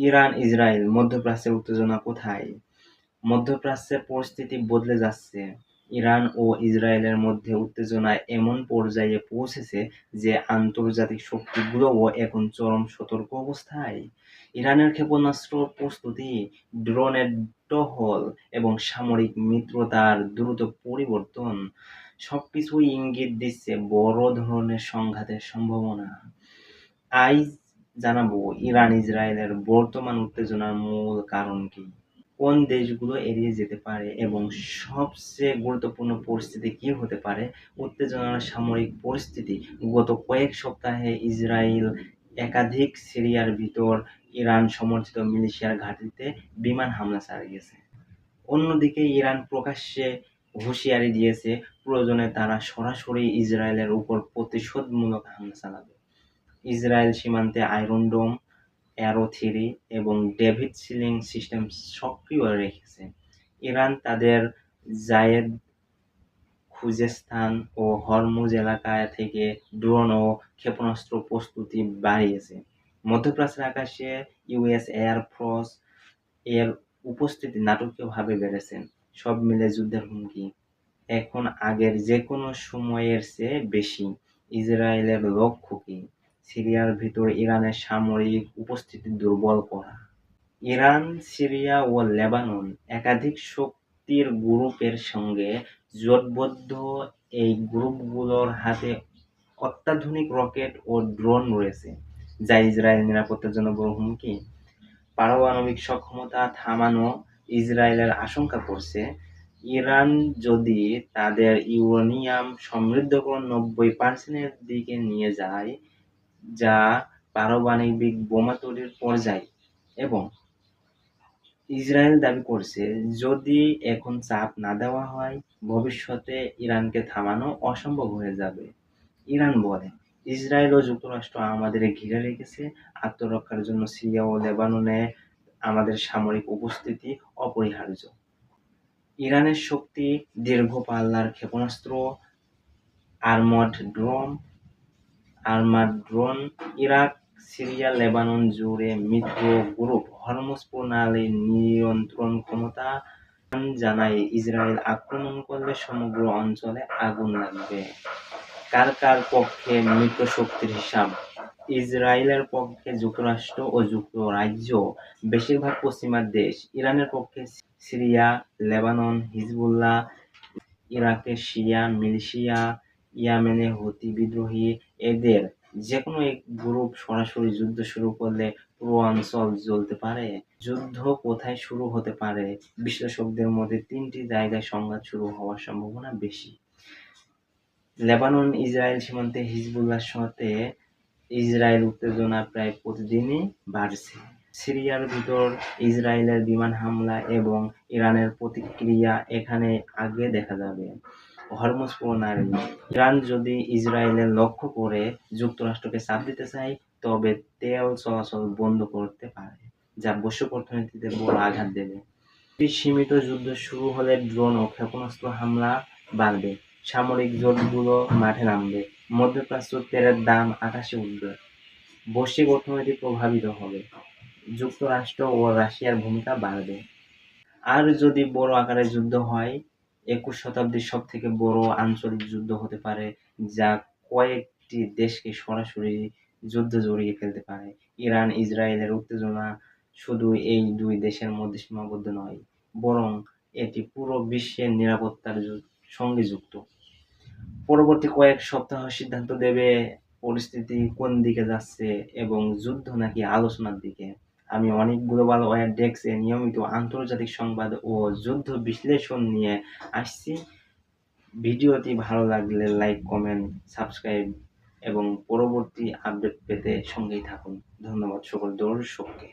Iran Israel মধ্যপ্রাচ্যের উত্তেজনা কোথায়? মধ্যপ্রাচ্যের পরিস্থিতি বদলে যাচ্ছে। ইরান ও ইসরায়েলের মধ্যে উত্তেজনা এমন পর্যায়ে পৌঁছেছে যে আন্তর্জাতিক শক্তিগুলোও এখন চরম সতর্ক অবস্থায়। ইরানের ক্ষেপণাস্ত্র প্রস্তুতি, ড্রোনের টহল এবং সামরিক মিত্রতার দ্রুত পরিবর্তন সবকিছুই ইঙ্গিত দিচ্ছে বড় ধরনের সংঘাতের সম্ভাবনা। আজ জানাবো ইরান ইসরায়েলের বর্তমান উত্তেজনার মূল কারণ কি, কোন দেশগুলো এড়িয়ে যেতে পারে এবং সবচেয়ে গুরুত্বপূর্ণ পরিস্থিতি কি হতে পারে। উত্তেজনার সামরিক পরিস্থিতি: গত কয়েক সপ্তাহে ইসরায়েল একাধিক সিরিয়ার ভিতর ইরান সমর্থিত মিলিশিয়ার ঘাঁটিতে বিমান হামলা চালিয়েছে। অন্যদিকে ইরান প্রকাশ্যে হুঁশিয়ারি দিয়েছে প্রয়োজনে তারা সরাসরি ইসরায়েলের উপর প্রতিশোধমূলক হামলা চালাবে। ইসরায়েল সীমান্তে আয়রন ডোম, অ্যারো-3 এবং ডেভিড সিলিং সিস্টেম সক্রিয় রেখেছে। ইরান তাদের জায়েদ, খুজেস্তান ও হরমুজ এলাকা থেকে ড্রোন ও ক্ষেপণাস্ত্র প্রস্তুতি বাড়িয়েছে। মধ্যপ্রাচ্যের আকাশে ইউএস এয়ার ফোর্স এর উপস্থিতি নাটকীয়ভাবে বেড়েছে। সব মিলে যুদ্ধের হুমকি এখন আগের যেকোনো সময়ের চেয়ে বেশি। ইসরায়েলের লক্ষ্য কি? সিরিয়ার ভিতর ইরানের সামরিক উপস্থিতি দুর্বল করা। ইরান, সিরিয়া ও লেবানন একাধিক শক্তির গ্রুপের সঙ্গে জোটবদ্ধ। এই গ্রুপগুলোর হাতে অত্যাধুনিক রকেট ও ড্রোন রয়েছে, যা ইসরায়েল নিরাপত্তার জন্য বড় হুমকি। পারমাণবিক সক্ষমতা থামানো ইসরায়েলের আশঙ্কা করছে। ইরান যদি তাদের ইউরেনিয়াম সমৃদ্ধকরণ 90% এর দিকে নিয়ে যায়, যা পারমাণবিক বোমা তৈরির পর্যায়, এবং ইসরায়েল দাবি করছে যদি এখন চাপ না দেওয়া হয় ভবিষ্যতে ইরানকে থামানো অসম্ভব হয়ে যাবে। ইরান বলে, ইসরায়েল ও যুক্তরাষ্ট্র আমাদের ঘিরে রেখেছে, আত্মরক্ষার জন্য সিরিয়া ও লেবাননে আমাদের সামরিক উপস্থিতি অপরিহার্য। ইরানের শক্তি: দীর্ঘ পাল্লার ক্ষেপণাস্ত্র, armoured drone. Iraq, Syria, Lebanon জুড়ে মিত্র গ্রুপ, হরমুজ প্রণালী নিয়ন্ত্রণ ক্ষমতা। ইরান জানায়, ইসরায়েল আক্রমণ করলে সমগ্র অঞ্চলে আগুন লাগবে। কার কার পক্ষে মিত্রশক্তির হিসাব: ইসরায়েলের পক্ষে যুক্তরাষ্ট্র ও যুক্তরাজ্য, বেশিরভাগ পশ্চিমা দেশ। ইরানের পক্ষে সিরিয়া, লেবানন, হিজবুল্লাহ, ইরাকের শিয়া মিলিশিয়া, ইয়েমেনে হুতি বিদ্রোহী। এদের যেকোনো এক গ্রুপ সরাসরি যুদ্ধ শুরু করলে পুরো অঞ্চল জ্বলতে পারে। যুদ্ধ কোথায় শুরু হতে পারে? বিশ্লেষকদের মতে 3টি জায়গায় সংঘাত শুরু হওয়ার সম্ভাবনা বেশি। লেবানন ইসরায়েল সীমান্তে হিজবুল্লাহর সাথে ইসরায়েল উত্তেজনা প্রায় প্রতিদিনই বাড়ছে। সিরিয়ার ভিতর ইসরায়েলের বিমান হামলা এবং ইরানের প্রতিক্রিয়া এখানে আগে দেখা যাবে। হরমুজ প্রণালী: ইরান যদি ইসরায়েলের লক্ষ্য করে যুক্তরাষ্ট্রকে চাপ দিতে চায়, তবে তেল চলাচল বন্ধ করতে পারে, যা বৈশ্বিক অর্থনীতিতে বড় আঘাত দেবে। সীমিত যুদ্ধ শুরু হলে ড্রোন ও ক্ষেপণাস্ত্র হামলা বাড়বে, সামরিক জোটগুলো মাঠে নামবে, মধ্যপ্রাচ্য তেলের দাম আকাশে উঠবে, বৈশ্বিক অর্থনীতি প্রভাবিত হবে, যুক্তরাষ্ট্র ও রাশিয়ার ভূমিকা বাড়বে। আর যদি বড় আকারের যুদ্ধ হয়, 21 শতাব্দীর সবথেকে বড় আঞ্চলিক যুদ্ধ হতে পারে, যা কয়েকটি দেশকে সরাসরি যুদ্ধে জড়িয়ে ফেলতে পারে। ইরান ইসরায়েলের উত্তেজনা শুধু এই দুই দেশের মধ্যে সীমাবদ্ধ নয়, বরং এটি পুরো বিশ্বের নিরাপত্তার সঙ্গে যুক্ত। পরবর্তী কয়েক সপ্তাহ সিদ্ধান্ত দেবে পরিস্থিতি কোন দিকে যাচ্ছে এবং যুদ্ধ নাকি আলোচনার দিকে। আমি অনেক গ্লোবাল ওয়্যার ডেস্কে নিয়মিত আন্তর্জাতিক সংবাদ ও যুদ্ধ বিশ্লেষণ নিয়ে আসছি। ভিডিওটি ভালো লাগলে লাইক, কমেন্ট, সাবস্ক্রাইব এবং পরবর্তী আপডেট পেতে সঙ্গেই থাকুন। ধন্যবাদ সকল দর্শককে।